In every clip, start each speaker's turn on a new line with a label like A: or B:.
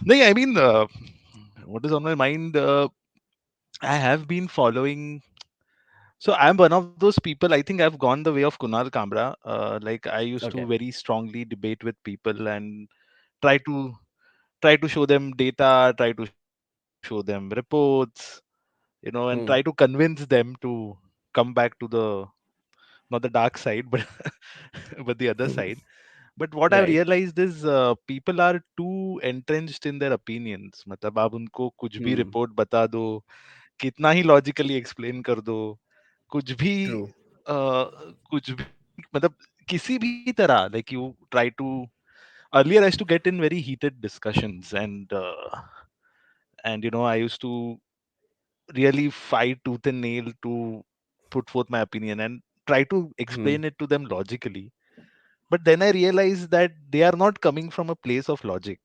A: No, I mean, what is on my mind? I have been following. So I'm one of those people. I think I've gone the way of Kunal Kamra. Like I used to
B: Okay.
A: very strongly debate with people and try to show them data, try to show them reports, and try to
B: Hmm.
A: convince them to come back to the not the dark side, but but the other side. But what I've
B: Right.
A: realized is people are too entrenched in their opinions. मतलब आप उनको कुछ भी
B: Hmm.
A: Report बता दो, कितना ही logically explain कर दो, कुछ भी
B: True.
A: कुछ भी मतलब किसी भी तरह like you try to earlier I used to get in very heated discussions and I used to really fight tooth and nail to put forth my opinion and try to
B: Hmm.
A: explain it to them logically. But then I realized that they are not coming from a place of logic.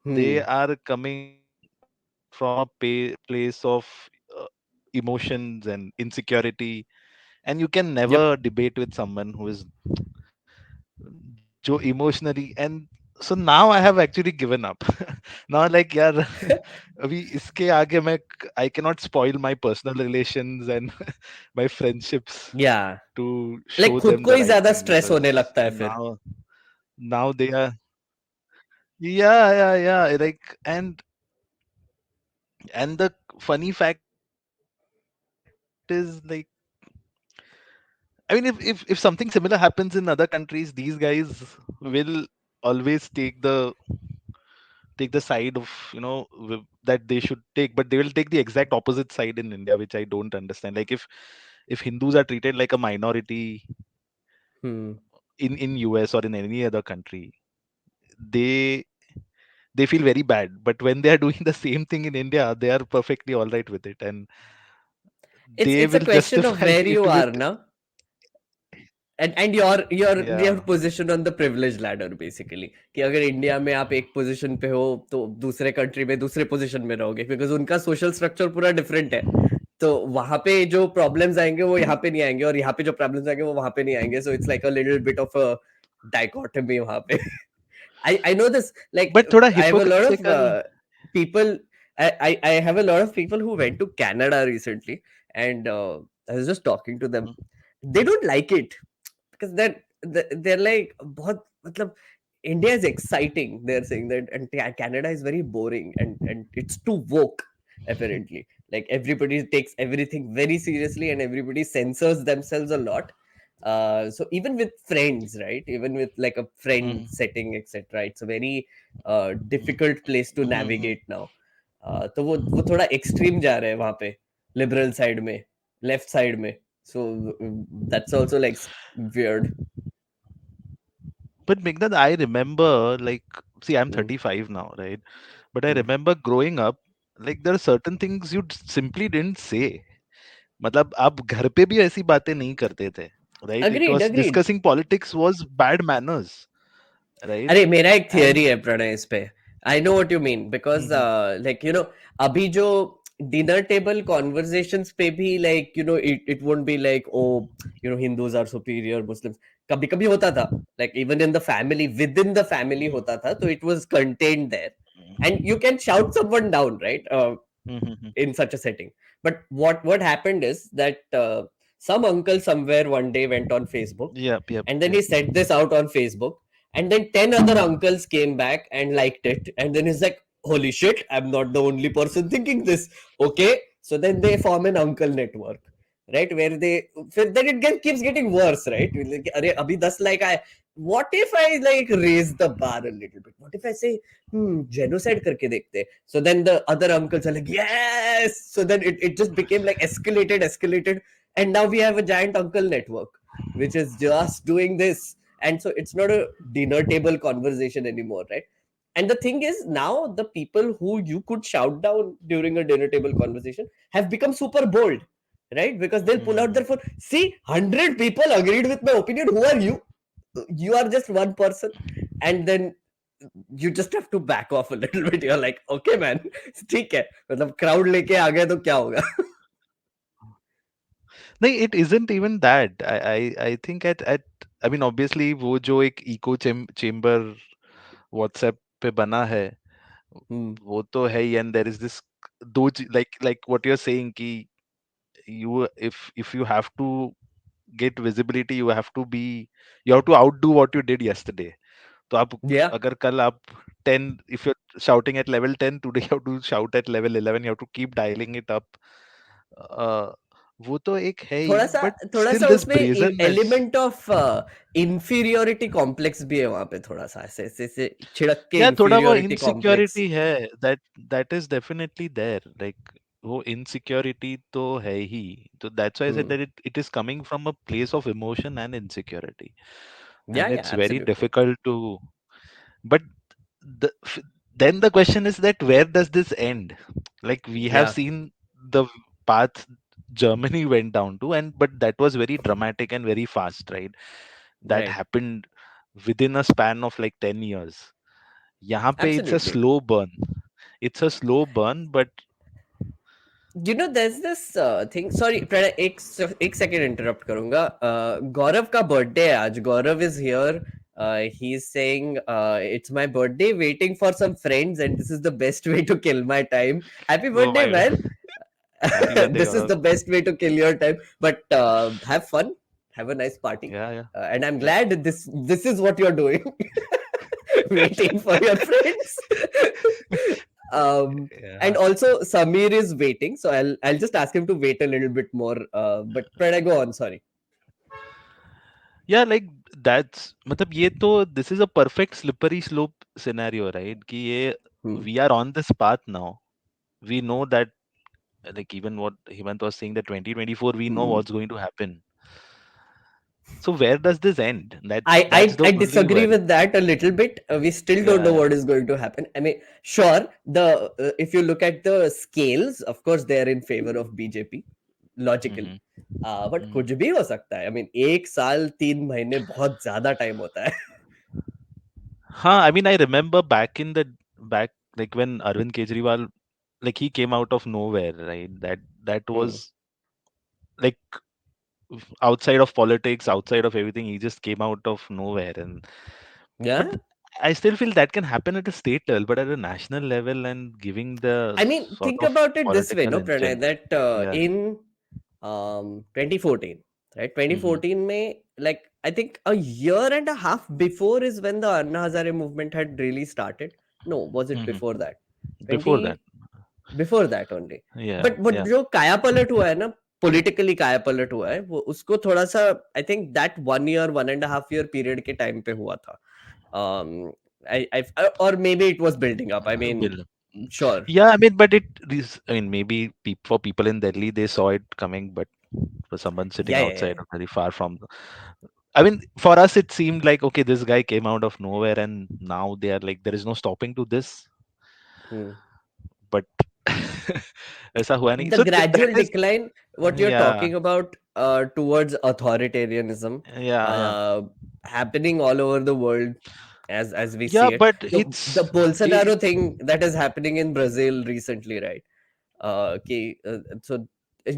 A: They
B: Hmm.
A: are coming from a place of uh, emotions and insecurity, and you can never
B: Yep.
A: debate with someone who is जो emotionally. And so now I have actually given up. Now like यार अभी इसके आगे मैं I cannot spoil my personal relations and my friendships
B: Yeah.
A: to
B: Like
A: show
B: खुद
A: them
B: को
A: the
B: he
A: right
B: ज्यादा
A: thing
B: stress
A: because
B: होने लगता है फिर.
A: now they are, yeah, like. And the funny fact is like, I mean, if something similar happens in other countries, these guys will always take the side of that they should take, but they will take the exact opposite side in India, which I don't understand. Like if Hindus are treated like a minority
B: Hmm.
A: in US or in any other country, they they feel very bad. But when they are doing the same thing in India, they are perfectly all right with it, and they
B: It's a
A: will
B: question of
A: justify
B: where
A: it
B: you
A: with
B: are, na? And your
A: yeah.
B: position on the privilege ladder basically, कि अगर India में आप एक position पे हो तो दूसरे country में दूसरे पोजीशन में रहोगे, बिकॉज उनका सोशल स्ट्रक्चर पूरा डिफरेंट है. तो वहां पे जो प्रॉब्लम्स आएंगे वो यहाँ पे नहीं आएंगे, और यहाँ पे जो प्रॉब्लम्स आएंगे वो वहां पे नहीं आएंगे. So it's like a little bit of a dichotomy वहां पे. I know this. Like
A: But thoda
B: I have a lot of
A: hypocritical.
B: people. I have a lot of people who went to Canada recently, and I was just talking to them. They don't like it because they're like बहुत मतलब India is exciting. They're saying that, and Canada is very boring and it's too woke apparently. Like everybody takes everything very seriously and everybody censors themselves a lot. So even with friends, right? Even with like a friend
A: Mhm,
B: setting, etc., it's a very difficult place to
A: mhm, mhm.
B: navigate now. तो वो थोड़ा extreme जा रहा है वहाँ पे, liberal side में, left side में. So that's also like weird.
A: But Meghnad, I remember, like, see, I'm
B: Hmm.
A: 35 now, right? But I
B: Hmm.
A: remember growing up, like, there are certain things you simply didn't say. मतलब आप घर पे भी ऐसी बातें नहीं करते थे, right?
B: Agreed,
A: Because
B: agreed.
A: discussing politics was bad manners, right?
B: अरे मेरा एक
A: And
B: थियरी है प्रणय इस पे. I know what you mean, because
A: Mhm,
B: like अभी जो डिनर टेबल कॉन्वर्जेशंस पे भी like it won't be like oh Hindus are superior Muslims. कभी कभी होता था, like even in the family, with in the family होता था, तो it was contained there and you can shout someone down, right,
A: mhm.
B: in such a setting. But what happened is that some uncle somewhere one day went on Facebook,
A: Yep, yep,
B: and then he
A: yep.
B: said this out on Facebook, and then 10 other uncles came back and liked it, and then he's like, holy shit, I'm not the only person thinking this. Okay, so then they form an uncle network, right, where they, then it keeps getting worse, right? Like, अरे अभी 10 like I, what if I like raise the bar a little bit, what if I say genocide करके देखते. So then the other uncles are like, yes. So then it just became like escalated, and now we have a giant uncle network which is just doing this. And so it's not a dinner table conversation anymore, right? And the thing is, now the people who you could shout down during a dinner table conversation have become super bold, right? Because they'll pull out their
A: Mhm.
B: phone. See, 100 people agreed with my opinion. Who are you? You are just one person. And then you just have to back off a little bit. You're like, okay man, ठीक है, मतलब crowd लेके आ गए तो क्या होगा.
A: नहीं, it isn't even that. I think at I mean obviously वो जो एक echo chamber WhatsApp पे बना है,
B: Hmm.
A: वो तो है ही, and there is this like what you're saying कि if you have to get visibility, you have to outdo what you did yesterday. तो आप
B: Yeah,
A: अगर कल आप 10, if you're shouting at level 10 today, you have to shout at level 11, you have to keep dialing it up. uh, वो तो एक है ही,
B: थोड़ा सा
A: but
B: थोड़ा
A: still
B: सा
A: this
B: उसमें
A: brazenness.
B: Element of inferiority complex भी है वहां पे, थोड़ा सा ऐसे ऐसे ऐसे छिड़क के
A: या थोड़ा वो
B: इंफीरियोरिटी कॉम्प्लेक्स.
A: इनसिक्योरिटी है, that is definitely there, like वो इनसिक्योरिटी तो है ही. तो that's why I said
B: Hmm.
A: that it is coming from a place of emotion and insecurity,
B: Yeah,
A: and
B: yeah,
A: it's very
B: absolutely.
A: difficult to. But the, then the question is that where does this end? Like we have
B: Yeah,
A: seen the path Germany went down to, and but that was very dramatic and very fast, right? That
B: right.
A: happened within a span of like 10 years. यहाँ पे it's a
B: Absolutely.
A: slow burn. It's a slow burn, but
B: You know, there's this thing. Sorry, Pranay, एक second interrupt करूंगा. गौरव का birthday है आज. Gaurav is here. He is saying, it's my birthday, waiting for some friends, and this is the best way to kill my time. Happy
A: oh
B: birthday,
A: my
B: man.
A: god, happy birthday,
B: This is
A: Gaurav.
B: the best way to kill your time. But have fun, have a nice party,
A: Yeah, yeah,
B: and I'm
A: yeah,
B: glad this is what you're doing. Waiting for your friends. And
A: yeah.
B: also Samir is waiting, so I'll just ask him to wait a little bit more. But Pranay, go on. Sorry.
A: Yeah, like that's मतलब ये तो this is a perfect slippery slope scenario, right? कि ये
B: Hmm.
A: we are on this path now. We know that, like even what Hemant was saying, that 2024 we know
B: Hmm.
A: what's going to happen. So where does this end?
B: I,
A: That's
B: I
A: the
B: I
A: only
B: disagree
A: worry.
B: with that a little bit. We still don't know
A: Yeah.
B: what is going to happen. I mean, sure, the if you look at the scales, of course, they are in favor of BJP, logically.
A: Mm-hmm.
B: But कुछ भी हो सकता है. I mean, एक साल 3 महीने बहुत ज्यादा टाइम होता है.
A: Huh, I mean, I remember back like when Arvind Kejriwal, like he came out of nowhere, right? That
B: Hmm.
A: was like outside of politics, outside of everything, he just came out of nowhere. And but
B: Yeah.
A: I still feel that can happen at a state level, but at a national level and giving the
B: I mean,
A: sort
B: think
A: of
B: about it this way,
A: political
B: no, Pranay,
A: intent.
B: that
A: Yeah.
B: in 2014, right?
A: Hmm.
B: 2014 May, like I think a year and a half before is when the Anna Hazare movement had really started. No, was it
A: Hmm.
B: before that?
A: Before that.
B: 20 before that only.
A: Yeah.
B: But
A: Yeah.
B: जो काया पलट हुआ है ना, politically काया पलट हुआ है, वो उसको थोड़ा सा I think that 1 year 1.5 year period के time पे हुआ था. Um, I or maybe it was building up. I mean,
A: Bill.
B: sure.
A: Yeah, I mean, but I mean, maybe for people in Delhi, they saw it coming, but for someone sitting
B: Yeah, yeah,
A: outside
B: yeah.
A: or very far from, I mean, for us, it seemed like, okay, this guy came out of nowhere, and now they are like, there is no stopping to this.
B: Hmm.
A: But ऐसा हुआ नहीं.
B: The
A: So that
B: gradual
A: is,
B: decline, what you're
A: yeah,
B: talking about, towards authoritarianism,
A: yeah, yeah,
B: uh, happening all over the world, as we
A: yeah.
B: see it.
A: But
B: The
A: it
B: Bolsonaro thing that is happening in Brazil recently, right? Okay, so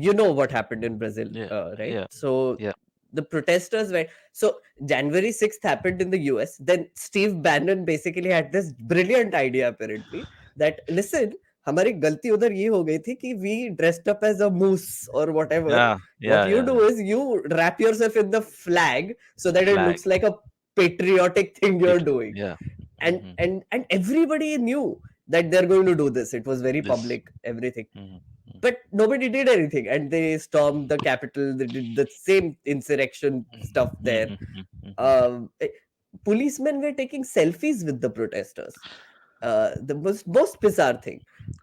B: you know what happened in Brazil,
A: yeah,
B: right?
A: yeah,
B: So
A: yeah,
B: the protesters went. So January 6th happened in the US. Then Steve Bannon basically had this brilliant idea, apparently, that listen, हमारी गलती उधर ये हो गई थी कि we dressed up as a moose or whatever.
A: yeah,
B: What
A: yeah,
B: you
A: yeah.
B: do is you wrap yourself in the flag so that it
A: Flag.
B: looks like a patriotic thing you're doing.
A: Yeah.
B: And
A: Hmm.
B: and everybody knew that they're going to do this. It was very
A: This.
B: public, everything,
A: Hmm.
B: but nobody did anything, and they stormed the Capitol. They did the same insurrection stuff there. um, eh, Policemen were taking selfies with the protesters. The most bizarre thing.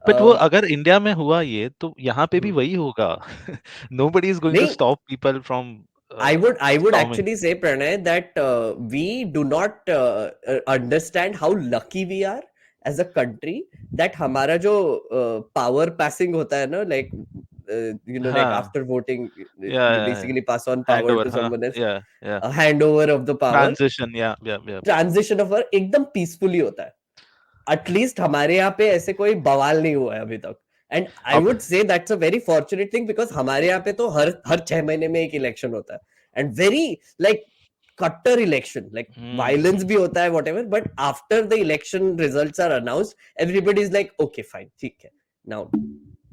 A: But वो
B: um,
A: अगर India में हुआ ये तो यहाँ पे भी
B: hmm.
A: वही होगा. Nobody is going to
B: नहीं,
A: stop people from
B: I would
A: storming.
B: actually say, Pranay, that we do not understand how lucky we are as a country that हमारा जो power passing होता है ना, like like
A: हाँ,
B: after voting,
A: yeah,
B: you
A: yeah, yeah.
B: basically pass on power
A: Handover,
B: to
A: हाँ,
B: someone else.
A: yeah, yeah.
B: A handover of the power,
A: Transition, yeah, yeah, yeah.
B: Transition of power एकदम peacefully होता है. At least हमारे यहाँ पे ऐसे कोई बवाल नहीं हुआ है अभी तक. एंड आई
A: अब
B: would say that's a very fortunate thing, because हमारे यहाँ पे तो हर हर 6 महीने में एक इलेक्शन होता है. And very like cutter election, like violence bhi
A: Mm.
B: hota hai, whatever, but after the election results are announced, everybody is like, okay, fine, theek hai, now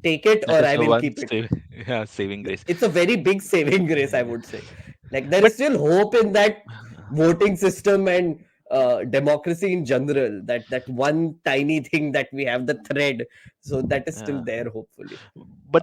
B: take it
A: That
B: or
A: is
B: I
A: the
B: will
A: one
B: keep it.
A: yeah, saving grace.
B: It's a very big saving grace, I
A: Yeah.
B: would say. Like there
A: But
B: is still hope in that voting system and democracy in general, that one tiny thing that we have, the thread, so that is still
A: yeah.
B: there, hopefully.
A: But the